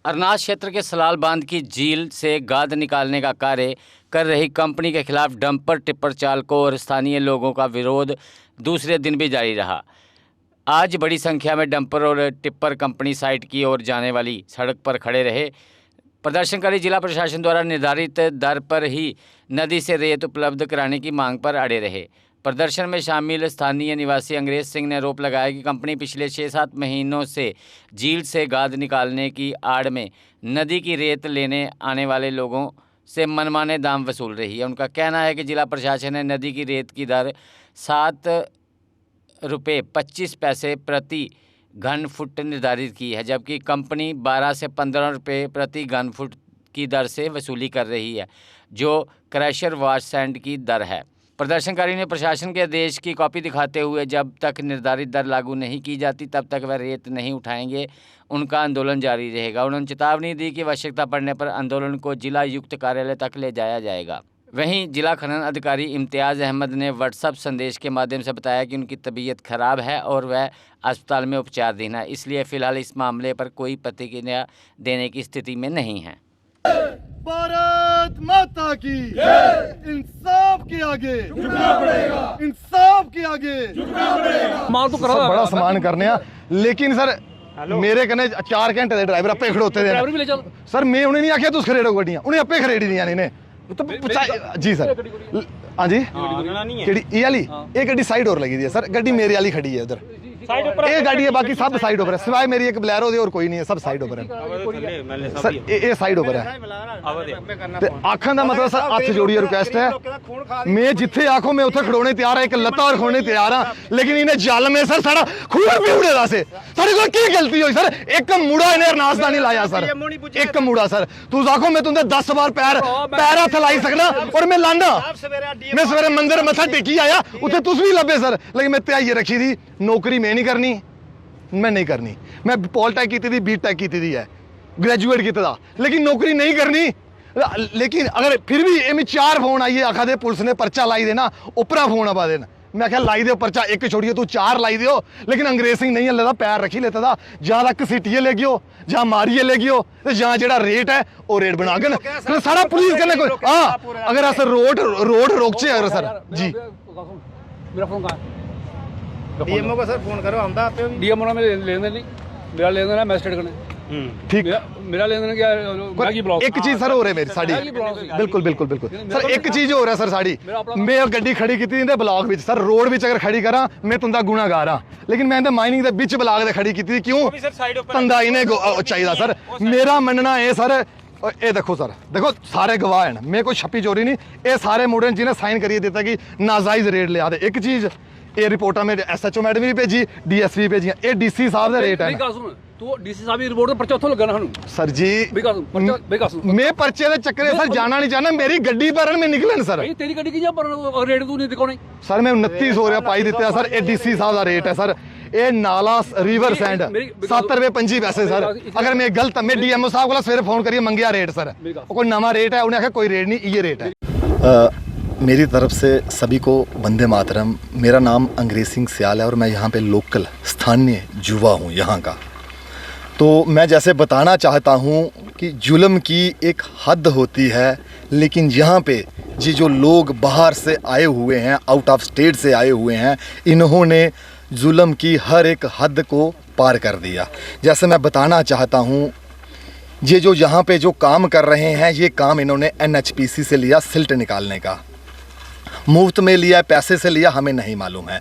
अरनास क्षेत्र के सलाल बांध की झील से गाद निकालने का कार्य कर रही कंपनी के खिलाफ डंपर टिप्पर चालकों और स्थानीय लोगों का विरोध दूसरे दिन भी जारी रहा। आज बड़ी संख्या में डंपर और टिप्पर कंपनी साइट की ओर जाने वाली सड़क पर खड़े रहे। प्रदर्शनकारी जिला प्रशासन द्वारा निर्धारित दर पर ही नदी से रेत उपलब्ध कराने की मांग पर अड़े रहे। प्रदर्शन में शामिल स्थानीय निवासी अंग्रेज सिंह ने आरोप लगाया कि कंपनी पिछले 6-7 महीनों से झील से गाद निकालने की आड़ में नदी की रेत लेने आने वाले लोगों से मनमाने दाम वसूल रही है। उनका कहना है कि जिला प्रशासन ने नदी की रेत की दर 7 रुपये 25 पैसे प्रति घन फुट निर्धारित की है, जबकि कंपनी 12 से 15 रुपये प्रति घन फुट की दर से वसूली कर रही है, जो क्रशर वॉश सैंड की दर है। प्रदर्शनकारी ने प्रशासन के आदेश की कॉपी दिखाते हुए जब तक निर्धारित दर लागू नहीं की जाती तब तक वह रेत नहीं उठाएंगे, उनका आंदोलन जारी रहेगा। उन्होंने चेतावनी दी कि आवश्यकता पड़ने पर आंदोलन को जिला युक्त कार्यालय तक ले जाया जाएगा। वहीं जिला खनन अधिकारी इम्तियाज़ अहमद ने व्हाट्सएप संदेश के माध्यम से बताया कि उनकी तबीयत खराब है और वह अस्पताल में उपचाराधीन है, इसलिए फ़िलहाल इस मामले पर कोई प्रतिक्रिया देने की स्थिति में नहीं है। भारत माता की इंसाफ के आगे झुकना पड़ेगा, इंसाफ के आगे झुकना पड़ेगा। माल तो करा बड़ा समान करने आ, लेकिन सर मेरे कने 4 घंटे दे ड्राइवर आपे खड़ोते दे ड्राइवर भी ले चल सर, मैं उन्हें नहीं आखिया तुस खरेड़ो गड्डियां, उन्हें आपे खरेड़ी दियां ने तो जी सर। हाँ जी, केड़ी ई वाली एक गड्डी साइड और लगी दी है सर, गड्डी मेरे वाली खड़ी है उधर एक गाड़ी है, बाकी सब साइड ओवर है, सिवाय मेरी एक ब्लैरो दी और कोई नहीं है, सब साइड ओवर है सर। ये साइड ओवर है। आखन का मतलब सर हथ जोड़िए रिक्वेस्ट है, मैं जिथे आखो मैं उथे खड़ोने तैयार है, एक लत्ता और खोने तैयार हाँ, लेकिन इन्हें जल में सर सारा खून पीउड़े दा से सारे को की गलती हुई सर। एक मुड़ा इन्हें अरनास दा नहीं लाया सर, एक मुड़ा सर। तू आखो मैं तुंदे 10 बार पैर हथ लाई सकना और मैं लाना, मैं सवेरे मंदिर मत्था टेकी आया उथे तुस भी लभे सर, लेकिन मैं त्याई रखी थी नौकरी में नहीं करनी, मैं नहीं करनी। मैं पॉलिटेक की थी, बीटेक की थी है, ग्रेजुएट की था, लेकिन नौकरी नहीं करनी। लेकिन अगर फिर भी एम 4 फोन आइए आखा दे पुलिस ने पर्चा लाई देना, उपरा फोन आवा देना, मैं आख्या लाई दो पर्चा, एक छोड़िए तू 4 लाई दियो। लेकिन अंग्रेज सिंह नहीं हल्ले पैर रखी लेता था, जहां तक घसीटिए ले गयो, जहां मारिए ले गयो, जहां जेड़ा रेट है वो रेट बना के तो सारा पुलिस करने कोई हाँ। अगर अस रोड रोकचे अगर सर जी मेरा फोन कहाँ डीएमओ को सर फोन करो, हम तो डीएमओ में लेन देन नहीं, मेरा लेन देन है मैजिस्ट्रेट करने ठीक। मेरा लेन देन क्या एक चीज सर हो रही मेरी साड़ी, बिल्कुल बिल्कुल बिल्कुल सर एक चीज हो रहा सर साड़ी, मैं गड्डी खड़ी की थी ब्लॉक विच सर, रोड विच अगर खड़ी करा मैं तुंदा गुनाहगार हाँ, लेकिन मैं माइनिंग दे बिच ब्लॉक दे खड़ी की थी, क्यों तंदा इन्हें चाहिए सर। मेरा मनना है सर, ये देखो सर, देखो सारे गवाह हैं, मैं कोई छप्पी चोरी नहीं, ये सारे मुंडे जिन्हें साइन करिए देता कि नाजायज रेट लिया दे। एक चीज ये रिपोर्टा में SHO मैडम भी भेजी, DSP भेजी, ये DC साहब का रेट है। तो डीसी साहब की रिपोर्ट पर्चा उथों लगा ना सर जी, मैं पर्चे दे चक्करे सर जाना नहीं चाहना, मेरी गड्डी पर मैं निकलन सर। तेरी गड्डी की पर रेट तू नहीं दिखाने सर, मैं 29 हो रहा पाई दिता सर, ये DC साहब का रेट है सर। ये नाला रिवर सैंड 7 रुपये 25 पैसे सर। अगर मैं गलत, मैं DMO साहब को सवेरे फोन करिए मंगिया रेट सर, कोई नवा रेट है, उन्हें आखिया कोई रेट नहीं, ये रेट है। मेरी तरफ से सभी को वंदे मातरम। मेरा नाम अंग्रेज सिंह सियाल है और मैं यहाँ पे लोकल स्थानीय युवा हूँ यहाँ का। तो मैं जैसे बताना चाहता हूँ कि जुल्म की एक हद होती है, लेकिन यहाँ पे जी जो लोग बाहर से आए हुए हैं, आउट ऑफ स्टेट से आए हुए हैं, इन्होंने जुल्म की हर एक हद को पार कर दिया। जैसे मैं बताना चाहता हूँ, ये जो यहाँ पे जो काम कर रहे हैं, ये काम इन्होंने NHPC से लिया, सिल्ट निकालने का, मुफ्त में लिया, पैसे से लिया, हमें नहीं मालूम है।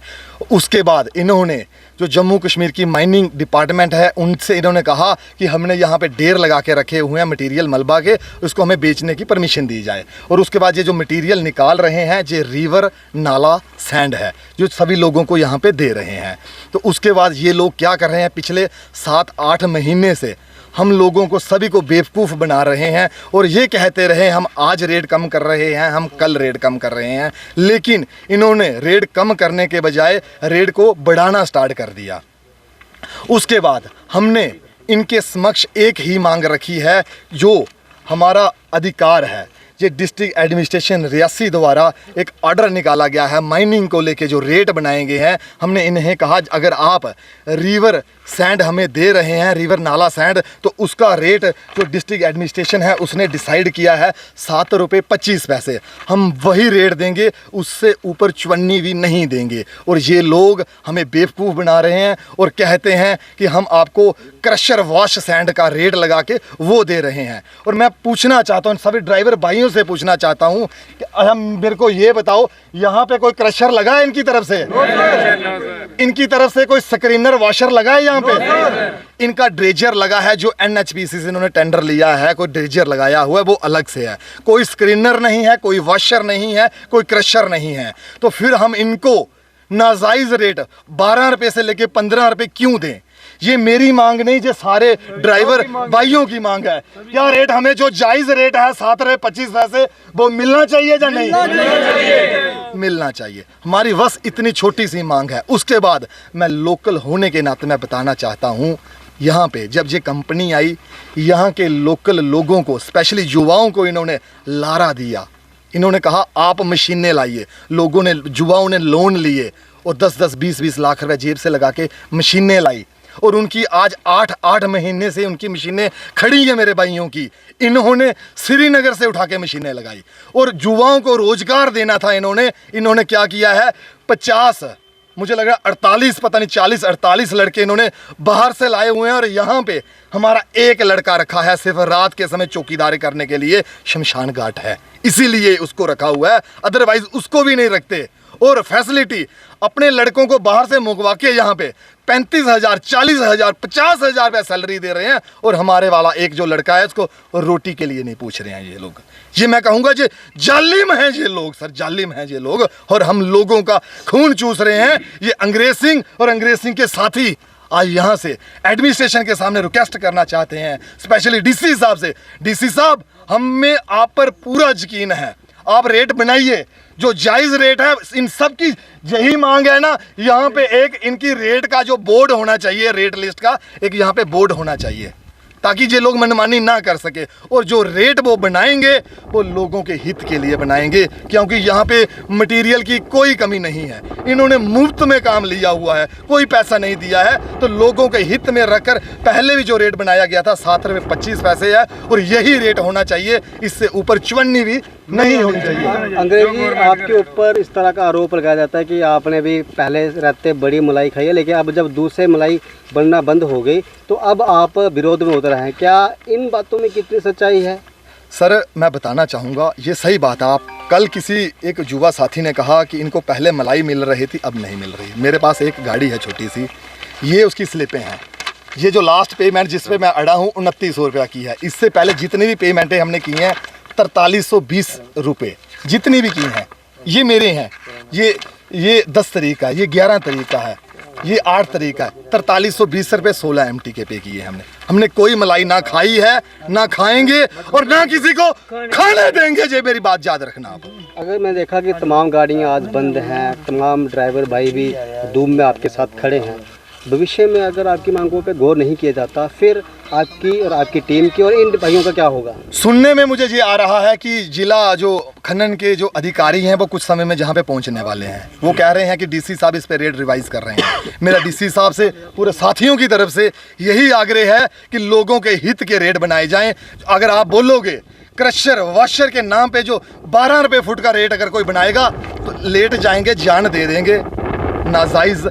उसके बाद इन्होंने जो जम्मू कश्मीर की माइनिंग डिपार्टमेंट है, उनसे इन्होंने कहा कि हमने यहाँ पे ढेर लगा के रखे हुए हैं मटेरियल मलबा के, उसको हमें बेचने की परमिशन दी जाए। और उसके बाद ये जो मटेरियल निकाल रहे हैं, ये रिवर नाला सैंड है जो सभी लोगों को यहाँ पे दे रहे हैं। तो उसके बाद ये लोग क्या कर रहे हैं, पिछले 7-8 महीने से हम लोगों को सभी को बेवकूफ़ बना रहे हैं और ये कहते रहे हम आज रेट कम कर रहे हैं, हम कल रेट कम कर रहे हैं, लेकिन इन्होंने रेट कम करने के बजाय रेट को बढ़ाना स्टार्ट कर दिया। उसके बाद हमने इनके समक्ष एक ही मांग रखी है, जो हमारा अधिकार है, ये डिस्ट्रिक्ट एडमिनिस्ट्रेशन रियासी द्वारा एक ऑर्डर निकाला गया है माइनिंग को लेके जो रेट बनाए गए हैं। हमने इन्हें कहा अगर आप रिवर सैंड हमें दे रहे हैं, रिवर नाला सैंड, तो उसका रेट जो डिस्ट्रिक्ट एडमिनिस्ट्रेशन है उसने डिसाइड किया है 7 रुपये 25 पैसे, हम वही रेट देंगे, उससे ऊपर चुन्नी भी नहीं देंगे। और ये लोग हमें बेवकूफ़ बना रहे हैं और कहते हैं कि हम आपको क्रशर वॉश सैंड का रेट लगा के वो दे रहे हैं। और मैं पूछना चाहता हूँ, सभी ड्राइवर भाइयों से पूछना चाहता हूँ कि हम मेरे को ये बताओ, यहाँ पे कोई क्रशर लगा है इनकी तरफ से? इनकी तरफ से कोई स्क्रीनर वॉशर लगा है? यहाँ पे इनका ड्रेजर लगा है जो एनएचपीसी से इन्होंने टेंडर लिया है, कोई ड्रेजर लगाया हुआ है वो अलग से है, कोई स्क्रीनर नहीं है, कोई वॉशर नहीं है, कोई क्रशर नहीं है। तो फिर हम इनको नाजायज रेट 12 रुपए से लेके 15 रुपए क्यों दें? ये मेरी मांग नहीं, ये सारे ड्राइवर भाइयों की मांग है। क्या रेट हमें जो जायज रेट है 7 रुपए 25 पैसे वो मिलना चाहिए या नहीं? मिलना चाहिए। हमारी बस इतनी छोटी सी मांग है। उसके बाद मैं लोकल होने के नाते मैं बताना चाहता हूँ, यहाँ पे जब ये कंपनी आई, यहाँ के लोकल लोगों को, स्पेशली युवाओं को इन्होंने लारा दिया। इन्होंने कहा आप मशीनें लाइए। लोगों ने, युवाओं ने लोन लिए और 10-10 20-20 लाख रुपए जेब से लगा के मशीनें लाई और उनकी आज 8-8 महीने से उनकी मशीनें खड़ी हैं मेरे भाइयों की। इन्होंने श्रीनगर से उठा के मशीनें लगाई और युवाओं को रोजगार देना था। इन्होंने क्या किया है, 50, मुझे लग रहा है 48, पता नहीं 40-48 लड़के इन्होंने बाहर से लाए हुए हैं। और यहाँ पे हमारा एक लड़का रखा है सिर्फ रात के समय चौकीदारी करने के लिए, शमशान घाट है इसीलिए उसको रखा हुआ है, अदरवाइज उसको भी नहीं रखते। और फैसिलिटी अपने लड़कों को बाहर से मंगवा के यहाँ पे 35,000, 40,000, 50,000 रुपये सैलरी दे रहे हैं। और हमारे वाला एक जो लड़का है उसको रोटी के लिए नहीं पूछ रहे हैं ये लोग। ये मैं कहूँगा ये जालिम हैं ये लोग, सर जालिम हैं ये लोग, और हम लोगों का खून चूस रहे हैं। ये अंग्रेज सिंह और अंग्रेज सिंह के साथी आज यहाँ से एडमिनिस्ट्रेशन के सामने रिक्वेस्ट करना चाहते हैं, स्पेशली डीसी साहब से। डीसी साहब, हमें आप पर पूरा यकीन है, आप रेट बनाइए जो जायज़ रेट है। इन सब की यही मांग है ना, यहाँ पे एक इनकी रेट का जो बोर्ड होना चाहिए, रेट लिस्ट का एक यहाँ पे बोर्ड होना चाहिए, ताकि ये लोग मनमानी ना कर सके। और जो रेट वो बनाएंगे वो लोगों के हित के लिए बनाएंगे, क्योंकि यहाँ पे मटेरियल की कोई कमी नहीं है। इन्होंने मुफ्त में काम लिया हुआ है, कोई पैसा नहीं दिया है। तो लोगों के हित में रखकर पहले भी जो रेट बनाया गया था 7 रुपये 25 पैसे है, और यही रेट होना चाहिए, इससे ऊपर चुन्नी भी नहीं होनी चाहिए। अंग्रेज जी, आपके ऊपर इस तरह का आरोप लगाया जाता है कि आपने भी पहले रहते बड़ी मलाई खाई है, लेकिन अब जब दूध से मलाई बनना बंद हो गई तो अब आप विरोध में उतर हैं। क्या इन बातों में कितनी सच्चाई है? सर, मैं बताना चाहूँगा, ये सही बात है। आप कल किसी एक युवा साथी ने कहा कि इनको पहले मलाई मिल रही थी, अब नहीं मिल रही। मेरे पास एक गाड़ी है छोटी सी, ये उसकी स्लिपें हैं। ये जो लास्ट पेमेंट जिस पे मैं अड़ा हूँ 2900 रुपया की है। इससे पहले जितनी भी पेमेंटें हमने की हैं 4320 रुपये जितनी भी की हैं, ये मेरे हैं। ये 10 तारीख का, ये 11 तारीख का है, ये 8 तारीख का है। 4320 रुपये 16 MT के पे किए हमने कोई मलाई ना खाई है, ना खाएंगे और ना किसी को खाने देंगे। ये मेरी बात याद रखना आप। अगर मैं देखा कि तमाम गाड़ियां आज बंद हैं, तमाम ड्राइवर भाई भी धूम में आपके साथ खड़े हैं, भविष्य में अगर आपकी मांगों पे गौर नहीं किया जाता, फिर आपकी और आपकी टीम की और इन भाइयों का क्या होगा? सुनने में मुझे ये आ रहा है कि जिला जो खनन के जो अधिकारी हैं वो कुछ समय में जहाँ पे पहुँचने वाले हैं। वो कह रहे हैं कि डीसी साहब इस पे रेट रिवाइज कर रहे हैं। मेरा डीसी साहब से, पूरे साथियों की तरफ से यही आग्रह है कि लोगों के हित के रेट बनाए जाएँ। अगर आप बोलोगे क्रशर वॉशर के नाम पे जो 12 रुपये फुट का रेट अगर कोई बनाएगा तो लेट जाएंगे, जान दे देंगे, नाजायज़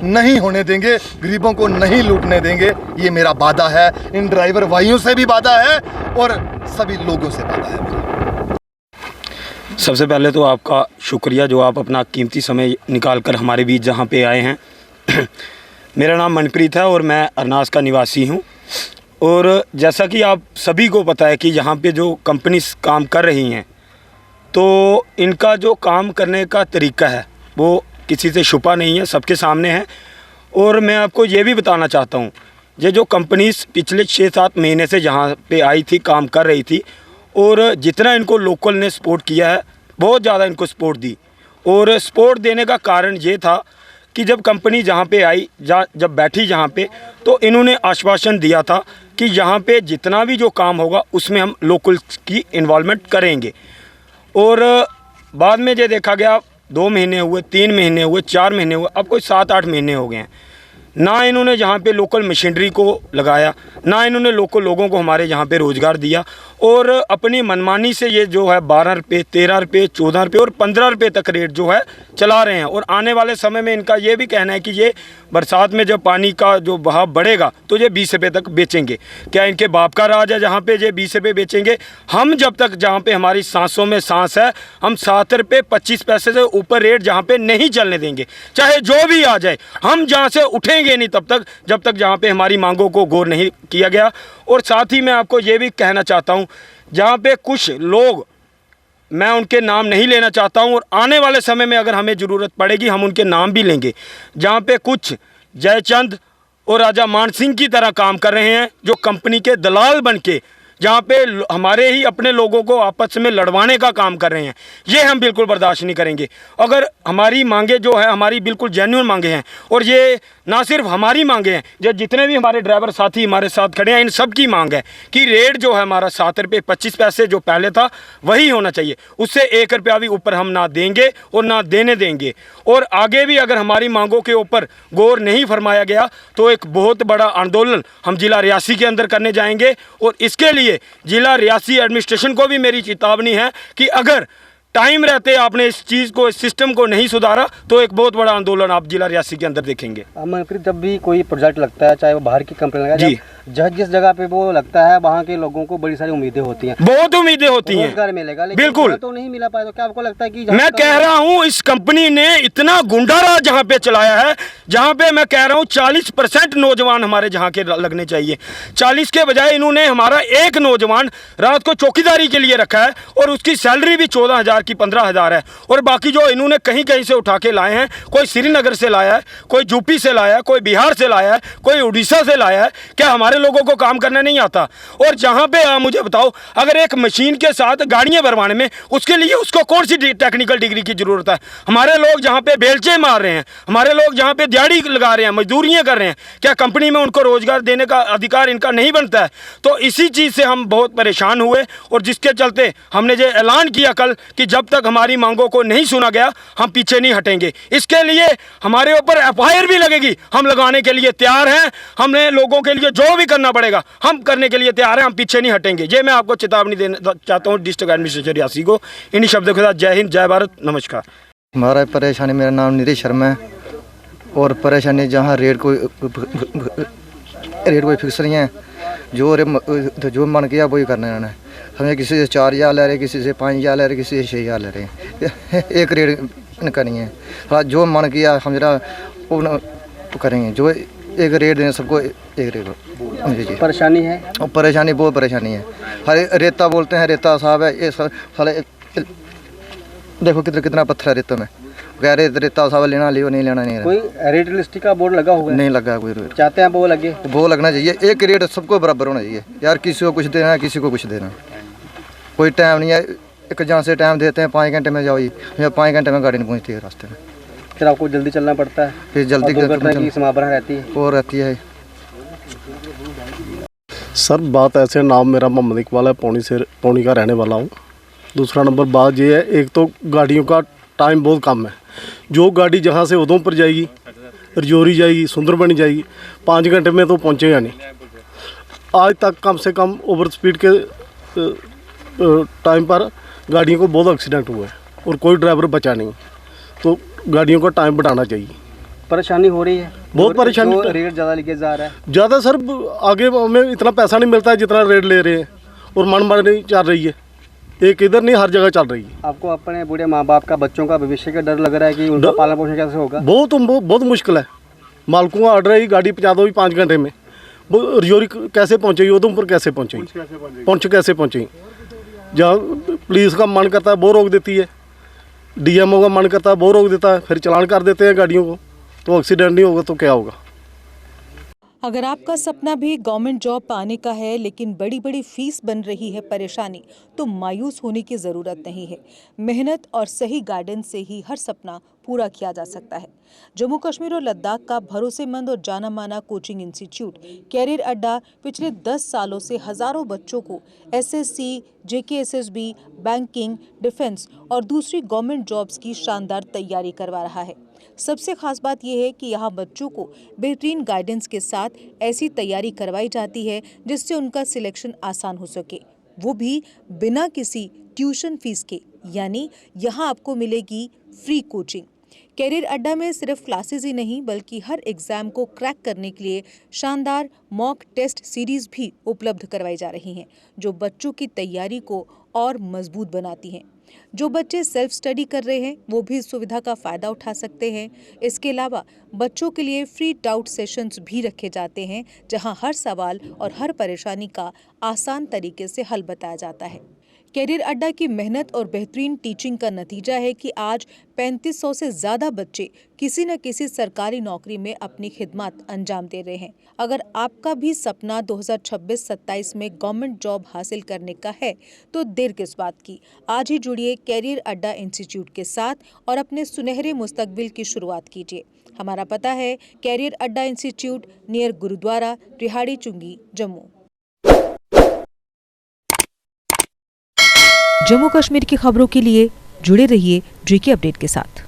नहीं होने देंगे, गरीबों को नहीं लूटने देंगे। ये मेरा वादा है, इन ड्राइवर भाइयों से भी वादा है और सभी लोगों से वादा है मेरा। सबसे पहले तो आपका शुक्रिया जो आप अपना कीमती समय निकाल कर हमारे बीच जहाँ पे आए हैं। मेरा नाम मनप्रीत है और मैं अरनास का निवासी हूँ। और जैसा कि आप सभी को पता है कि यहाँ पे जो कंपनीज काम कर रही हैं, तो इनका जो काम करने का तरीका है वो किसी से छुपा नहीं है, सबके सामने है। और मैं आपको ये भी बताना चाहता हूँ, ये जो कंपनीज पिछले 6-7 महीने से यहाँ पे आई थी, काम कर रही थी, और जितना इनको लोकल ने सपोर्ट किया है, बहुत ज़्यादा इनको सपोर्ट दी। और सपोर्ट देने का कारण ये था कि जब कंपनी जहाँ पे आई, जब बैठी जहाँ पे, तो इन्होंने आश्वासन दिया था कि यहाँ पे जितना भी जो काम होगा उसमें हम लोकल्स की इन्वॉल्वमेंट करेंगे। और बाद में ये देखा गया 2 महीने हुए, 3 महीने हुए, 4 महीने हुए, अब कोई 7-8 महीने हो गए हैं, ना इन्होंने यहाँ पे लोकल मशीनरी को लगाया, ना इन्होंने लोकल लोगों को हमारे यहाँ पे रोज़गार दिया, और अपनी मनमानी से ये जो है 12 रुपये, 13 रुपये, 14 रुपये और 15 रुपये तक रेट जो है चला रहे हैं। और आने वाले समय में इनका ये भी कहना है कि ये बरसात में जब पानी का जो बहाव बढ़ेगा तो ये 20 रुपये तक बेचेंगे। क्या इनके बाप का राज है जहाँ पे ये 20 रुपये बेचेंगे? हम जब तक जहाँ पे हमारी सांसों में सांस है, हम 7 रुपये 25 पैसे से ऊपर रेट जहाँ पे नहीं चलने देंगे, चाहे जो भी आ जाए। हम जहाँ से उठेंगे नहीं तब तक, जब तक जहाँ पे हमारी मांगों को गौर नहीं किया गया। और साथ ही मैं आपको ये भी कहना चाहता हूँ, जहाँ पे कुछ लोग, मैं उनके नाम नहीं लेना चाहता हूँ, और आने वाले समय में अगर हमें ज़रूरत पड़ेगी हम उनके नाम भी लेंगे, जहाँ पे कुछ जयचंद और राजा मान सिंह की तरह काम कर रहे हैं, जो कंपनी के दलाल बन के जहाँ पे हमारे ही अपने लोगों को आपस में लड़वाने का काम कर रहे हैं, ये हम बिल्कुल बर्दाश्त नहीं करेंगे। अगर हमारी मांगे जो है, हमारी बिल्कुल जेन्युइन मांगे हैं, और ये ना सिर्फ हमारी मांगे हैं, जो जितने भी हमारे ड्राइवर साथी हमारे साथ खड़े हैं, इन सब की मांग है कि रेट जो है हमारा 7 रुपये 25 पैसे जो पहले था वही होना चाहिए, उससे 1 रुपया भी ऊपर हम ना देंगे और ना देने देंगे। और आगे भी अगर हमारी मांगों के ऊपर गौर नहीं फरमाया गया तो एक बहुत बड़ा आंदोलन हम ज़िला रियासी के अंदर करने जाएंगे। और इसके लिए ज़िला रियासी एडमिनिस्ट्रेशन को भी मेरी चेतावनी है कि अगर टाइम रहते आपने इस चीज़ को, इस सिस्टम को नहीं सुधारा तो एक बहुत बड़ा आंदोलन आप जिला रियासी के अंदर देखेंगे। मनप्रीत, जब भी कोई प्रोजेक्ट लगता है, चाहे वो बाहर की कंपनी लगा, जी, जब जिस जगह पे वो लगता है वहाँ के लोगों को बड़ी सारी उम्मीदें होती हैं, बहुत उम्मीदें होती हैं, रोजगार मिलेगा, लेकिन बिल्कुल तो नहीं मिला पाया। तो क्या आपको लगता है कि मैं कह रहा हूँ इस कंपनी ने इतना गुंडा राज जहाँ पे चलाया है, जहाँ पे मैं कह रहा हूँ 40% नौजवान हमारे जहाँ के लगने चाहिए, 40 के बजाय इन्होंने हमारा एक नौजवान रात को चौकीदारी के लिए रखा है, और उसकी सैलरी भी 14,000 की 15,000 है। और बाकी जो इन्होंने कहीं कहीं से उठा के लाए हैं, कोई श्रीनगर से लाया है, कोई यूपी से लाया है, कोई बिहार से लाया है, कोई उड़ीसा से लाया है। क्या हमारे लोगों को काम करना नहीं आता? और जहाँ पे आप मुझे बताओ, अगर एक मशीन के साथ गाड़ियाँ भरवाने में उसके लिए उसको कौन सी टेक्निकल डिग्री की ज़रूरत है? हमारे लोग जहाँ पे बेलचे मार रहे हैं, हमारे लोग जहाँ पे दिहाड़ी लगा रहे हैं, मजदूरियाँ कर रहे हैं, क्या कंपनी में उनको रोज़गार देने का अधिकार इनका नहीं बनता है? तो इसी चीज़ से हम बहुत परेशान हुए, और जिसके चलते हमने ये ऐलान किया कल कि जब तक हमारी मांगों को नहीं सुना गया हम पीछे नहीं हटेंगे। इसके लिए हमारे ऊपर FIR भी लगेगी, हम लगाने के लिए तैयार हैं। हमने लोगों के लिए जो भी करना पड़ेगा हम करने के लिए तैयार हैं, हम पीछे नहीं हटेंगे। ये मैं आपको चेतावनी देना चाहता हूँ डिस्ट्रिक्ट एडमिनिस्ट्रेशन रियासी को। इन्हीं शब्दों के साथ जय हिंद, जय भारत, नमस्कार। हमारा परेशानी, मेरा नाम नीरज शर्मा है, और परेशानी जहाँ रेट कोई फिक्स नहीं है, जो मन किया वही करना है इन्होंने। हमें किसी से 4,000 ले रहे, किसी से 5,000 ले रहे, किसी से 6,000 ले रहे, एक रेट इनका नहीं है। हाँ, जो मन किया हम जरा वो करेंगे, जो एक रेट दें सबको, एक रेट। परेशानी है, और परेशानी बहुत परेशानी है। हर रेता बोलते हैं, रेता साहब है ये साले, देखो कितना पत्थर है रेतों में, कह रहे रेता साहब लेना लियो, नहीं लेना नहीं। कोई रेट लिस्ट का बोर्ड लगा हुआ है? नहीं लगा कोई रेट। चाहते हैं वो लगे, वो लगना चाहिए, एक रेट सबको बराबर होना चाहिए यार। किसी को कुछ देना है, किसी को कुछ देना, कोई टाइम नहीं है। एक जहाँ से टाइम देते हैं 5 घंटे में जाओ, ये 5 घंटे में गाड़ी नहीं पहुँचती है रास्ते में, फिर आपको जल्दी चलना पड़ता है, फिर जल्दी की संभावना रहती है वो रहती है। सर बात ऐसे, नाम मेरा मोहम्मद इकबाल है, पौनी का रहने वाला हूँ। दूसरा नंबर बात ये है, एक तो गाड़ियों का टाइम बहुत कम है। जो गाड़ी जहाँ से उधमपुर जाएगी, रजौरी जाएगी, सुंदरबनी जाएगी, 5 घंटे में तो पहुँचेगा नहीं। आज तक कम से कम ओवर स्पीड के टाइम पर गाड़ियों को बहुत एक्सीडेंट हुए हैं, और कोई ड्राइवर बचा नहीं। तो गाड़ियों का टाइम बढ़ाना चाहिए। परेशानी हो रही है, बहुत परेशानी, रेट ज़्यादा लेके जा रहा है। ज़्यादा सर, आगे हमें इतना पैसा नहीं मिलता है जितना रेट ले रहे हैं, और मनमानी चल रही है, एक इधर नहीं हर जगह चल रही है। आपको अपने बूढ़े माँ बाप का, बच्चों का भविष्य का डर लग रहा है कि उनका पालन पोषण कैसे होगा? बहुत मुश्किल है। मालकों का ऑर्डर है, गाड़ी पहुँचा दो 5 घंटे में, वो रजौरी कैसे पहुँचेगी, उधमपुर कैसे पहुँचेगी, कैसे पहुँचेगी। जहाँ पुलिस का मन करता है वो रोक देती है, DMO का मन करता है वो रोक देता है, फिर चलान कर देते हैं गाड़ियों को। तो एक्सीडेंट नहीं होगा तो क्या होगा? अगर आपका सपना भी गवर्नमेंट जॉब पाने का है लेकिन बड़ी बड़ी फीस बन रही है परेशानी, तो मायूस होने की ज़रूरत नहीं है। मेहनत और सही गाइडेंस से ही हर सपना पूरा किया जा सकता है। जम्मू कश्मीर और लद्दाख का भरोसेमंद और जाना माना कोचिंग इंस्टीट्यूट कैरियर अड्डा पिछले 10 सालों से हज़ारों बच्चों को SSC, JKSSB, बैंकिंग, डिफेंस और दूसरी गवर्नमेंट जॉब्स की शानदार तैयारी करवा रहा है। सबसे खास बात यह है कि यहाँ बच्चों को बेहतरीन गाइडेंस के साथ ऐसी तैयारी करवाई जाती है जिससे उनका सिलेक्शन आसान हो सके, वो भी बिना किसी ट्यूशन फीस के। यानी यहाँ आपको मिलेगी फ्री कोचिंग। कैरियर अड्डा में सिर्फ क्लासेस ही नहीं बल्कि हर एग्जाम को क्रैक करने के लिए शानदार मॉक टेस्ट सीरीज भी उपलब्ध करवाई जा रही हैं, जो बच्चों की तैयारी को और मजबूत बनाती हैं। जो बच्चे सेल्फ स्टडी कर रहे हैं वो भी इस सुविधा का फ़ायदा उठा सकते हैं। इसके अलावा बच्चों के लिए फ्री डाउट सेशंस भी रखे जाते हैं, जहां हर सवाल और हर परेशानी का आसान तरीके से हल बताया जाता है। कैरियर अड्डा की मेहनत और बेहतरीन टीचिंग का नतीजा है कि आज 3500 से ज़्यादा बच्चे किसी न किसी सरकारी नौकरी में अपनी खिदमत अंजाम दे रहे हैं। अगर आपका भी सपना 2026-27 में गवर्नमेंट जॉब हासिल करने का है तो देर किस बात की। आज ही जुड़िए कैरियर अड्डा इंस्टीट्यूट के साथ और अपने सुनहरे मुस्तकबिल की शुरुआत कीजिए। हमारा पता है कैरियर अड्डा इंस्टीट्यूट, नियर गुरुद्वारा, रिहाड़ी चुंगी, जम्मू। जम्मू कश्मीर की खबरों के लिए जुड़े रहिए JK अपडेट के साथ।